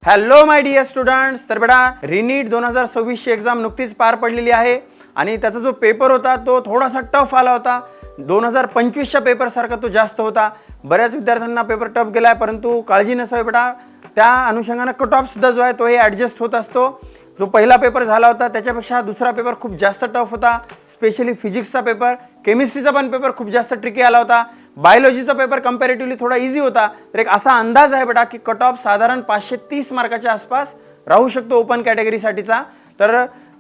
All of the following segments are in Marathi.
हॅलो माय डियर स्टुडंट्स. तर बेटा रिनीट 2026 ची एक्झाम नुकतीच पार पडलेली आहे आणि त्याचा जो पेपर होता तो थोडासा टफ आला होता. 2025 च्या पेपर सारखा तो जास्त होता. बऱ्याच विद्यार्थ्यांना पेपर टफ गेलाय, परंतु काळजी नसावी बेटा, त्या अनुषंगाने कट ऑफ सुद्धा जो आहे तो ॲडजस्ट होत असतो. जो पहिला पेपर झाला होता त्याच्यापेक्षा दुसरा पेपर खूप जास्त टफ होता. स्पेशली फिजिक्सचा पेपर, केमिस्ट्रीचा पण पेपर खूप जास्त ट्रिकी आला होता. बायोलॉजीचा पेपर कंपॅरेटिव्हली थोडा इझी होता. तर एक असा अंदाज आहे बेटा की कट ऑफ साधारण 530 मार्काच्या आसपास राहू शकतो ओपन कॅटेगरीसाठीचा. तर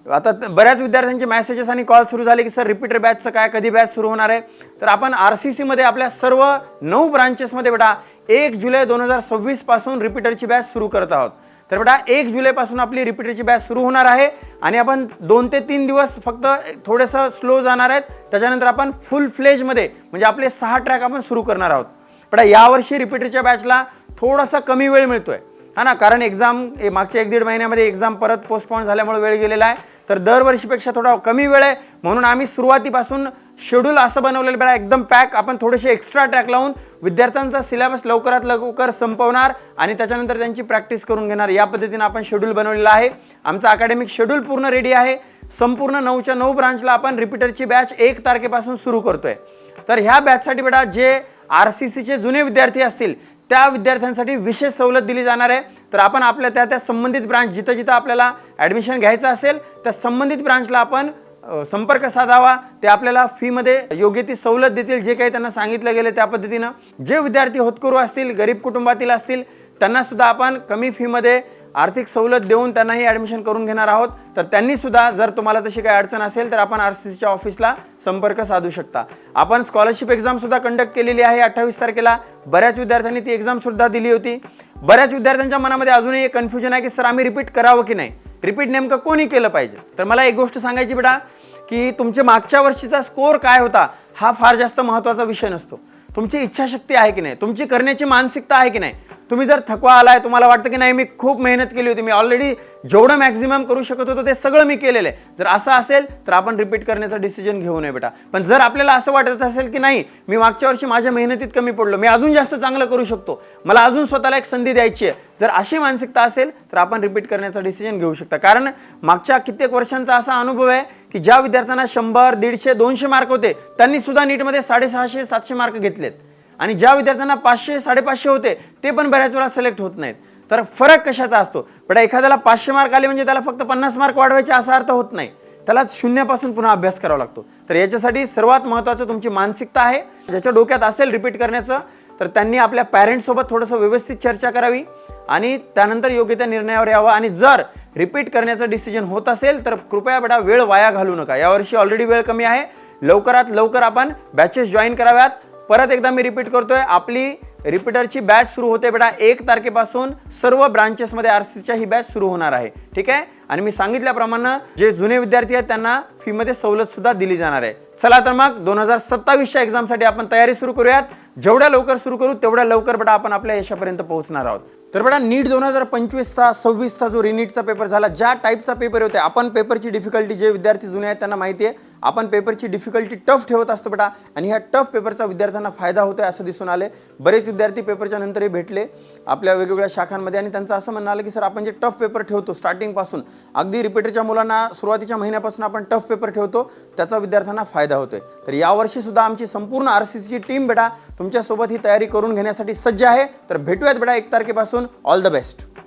आता बऱ्याच विद्यार्थ्यांचे मेसेजेस आणि कॉल सुरू झाले की सर रिपीटर बॅचचं काय, कधी बॅच सुरू होणार आहे. तर आपण RCC मध्ये आपल्या सर्व 9 ब्रांचेसमध्ये बेटा 1 जुलै 2026 पासून रिपीटरची बॅच सुरू करत आहोत. तर बेटा 1 जुलै पासून आपली रिपीटरची बॅच सुरू होणार आहे आणि आपण 2 ते 3 दिवस फक्त थोडंसं स्लो जाणार आहेत. त्याच्यानंतर आपण फुल फ्लेज मध्ये म्हणजे आपले 6 ट्रॅक आपण सुरू करणार आहोत. बेटा यावर्षी रिपीटरच्या बॅचला थोडासा कमी वेळ मिळतोय हा ना, कारण एक्झाम मागच्या 1-1.5 महिन्यामध्ये एक्झाम परत पोस्टपोन झाल्यामुळे वेळ गेलेला आहे. तर दरवर्षीपेक्षा थोडा कमी वेळ आहे, म्हणून आम्ही सुरुवातीपासून शेड्यूल असं बनवलेलं बेटा एकदम पॅक. आपण थोडेसे एक्स्ट्रा ट्रॅक लावून विद्यार्थ्यांचा सिलेबस लवकरात लवकर संपवणार आणि त्याच्यानंतर त्यांची प्रॅक्टिस करून घेणार. या पद्धतीने आपण शेड्यूल बनवलेलं आहे. आमचं अकॅडमिक शेड्यूल पूर्ण रेडी आहे. संपूर्ण 9च्या 9 ब्रांचला आपण रिपीटरची बॅच 1 तारखेपासून सुरू करतोय. तर ह्या बॅचसाठी बेटा जे RCCचे जुने विद्यार्थी असतील त्या विद्यार्थ्यांसाठी विशेष सवलत दिली जाणार आहे. तर आपण आपल्या त्या संबंधित ब्रांच जिथं जिथं आपल्याला ॲडमिशन घ्यायचं असेल त्या संबंधित ब्रांचला आपण संपर्क साधावा. ते आपल्याला फीमध्ये योग्य ती सवलत देतील, जे काही त्यांना सांगितलं गेलं त्या पद्धतीनं. जे विद्यार्थी होतकरू असतील, गरीब कुटुंबातील असतील, त्यांना सुद्धा आपण कमी फीमध्ये आर्थिक सवलत देऊन त्यांनाही ॲडमिशन करून घेणार आहोत. तर त्यांनी सुद्धा जर तुम्हाला तशी काही अडचण असेल तर आपण RCCच्या ऑफिसला संपर्क साधू शकता. आपण स्कॉलरशिप एक्झाम सुद्धा कंडक्ट केलेली आहे 28 तारखेला. बऱ्याच विद्यार्थ्यांनी ती एक्झाम सुद्धा दिली होती. बऱ्याच विद्यार्थ्यांच्या मनामध्ये अजूनही एक कन्फ्युजन आहे की सर आम्ही रिपीट करावं की नाही, रिपीट नेमकं कोणी केलं पाहिजे. तर मला एक गोष्ट सांगायची बेटा की तुमच्या मागच्या वर्षीचा स्कोर काय होता हा फार जास्त महत्त्वाचा विषय नसतो. तुमची इच्छाशक्ती आहे की नाही, तुमची करण्याची मानसिकता आहे की नाही. तुम्ही जर थकवा आलाय, तुम्हाला वाटतं की नाही मी खूप मेहनत केली होती, मी ऑलरेडी जेवढं मॅक्झिमम करू शकत होतो ते सगळं मी केलेलं आहे, जर असं असेल तर आपण रिपीट करण्याचा डिसिजन घेऊ नये बेटा. पण जर आपल्याला असं वाटत असेल की नाही मी मागच्या वर्षी माझ्या मेहनतीत कमी पडलो, मी अजून जास्त चांगलं करू शकतो, मला अजून स्वतःला एक संधी द्यायची आहे, जर अशी मानसिकता असेल तर आपण रिपीट करण्याचा डिसिजन घेऊ शकता. कारण मागच्या कित्येक वर्षांचा असा अनुभव आहे की ज्या विद्यार्थ्यांना 100, 150, 200 मार्क होते त्यांनी सुद्धा नीटमध्ये 650, 700 मार्क घेतलेत आणि ज्या विद्यार्थ्यांना 500, 550 होते ते पण बऱ्याच वेळा सिलेक्ट होत नाहीत. तर फरक कशाचा असतो बेटा, एखाद्याला 500 मार्क आले म्हणजे त्याला फक्त 50 मार्क वाढवायचे असा अर्थ होत नाही, त्याला शून्यापासून पुन्हा अभ्यास करावा लागतो. तर याच्यासाठी सर्वात महत्त्वाचं तुमची मानसिकता आहे. ज्याच्या डोक्यात असेल रिपीट करण्याचं तर त्यांनी आपल्या पॅरेंट्ससोबत थोडंसं व्यवस्थित चर्चा करावी आणि त्यानंतर योग्य त्या निर्णयावर यावं. आणि जर रिपीट करण्याचं डिसिजन होत असेल तर कृपया बेटा वेळ वाया घालू नका. यावर्षी ऑलरेडी वेळ कमी आहे, लवकरात लवकर आपण बॅचेस जॉईन कराव्यात. परत एकदा मी रिपीट करतोय, आपली रिपीटरची बॅच सुरू होते बेटा 1 तारखेपासून. सर्व ब्रांचेसमध्ये RCCच्या ही बॅच सुरू होणार आहे, ठीक आहे. आणि मी सांगितल्याप्रमाणे जे जुने विद्यार्थी आहेत त्यांना फीमध्ये सवलत सुद्धा दिली जाणार आहे. चला तर मग 2027च्या एक्झामसाठी आपण तयारी सुरू करूयात. जेवढ्या लवकर सुरू करू तेवढ्या लवकर बेटा आपण आपल्या यशापर्यंत पोहोचणार आहोत. तर बेटा नीट 2025चा 26चा जो रिनीटचा पेपर झाला, ज्या टाईपचा पेपर होते, आपण पेपरची डिफिकल्टी जे विद्यार्थी जुने आहेत त्यांना माहिती आहे, आपण पेपरची डिफिकल्टी टफ ठेवत असतो बेटा आणि ह्या टफ पेपरचा विद्यार्थ्यांना फायदा होतोय असं दिसून आले. बरेच विद्यार्थी पेपरच्या नंतरही भेटले आपल्या वेगवेगळ्या शाखांमध्ये आणि त्यांचं असं म्हणणं आलं की सर आपण जे टफ पेपर ठेवतो स्टार्टिंगपासून, अगदी रिपीटरच्या मुलांना सुरुवातीच्या महिन्यापासून आपण टफ पेपर ठेवतो, त्याचा विद्यार्थ्यांना फायदा होतोय. तर यावर्षी सुद्धा आमची संपूर्ण RCCची टीम बेटा तुमच्यासोबत ही तयारी करून घेण्यासाठी सज्ज आहे. तर भेटूयात बेटा 1 तारखेपासून. All the best.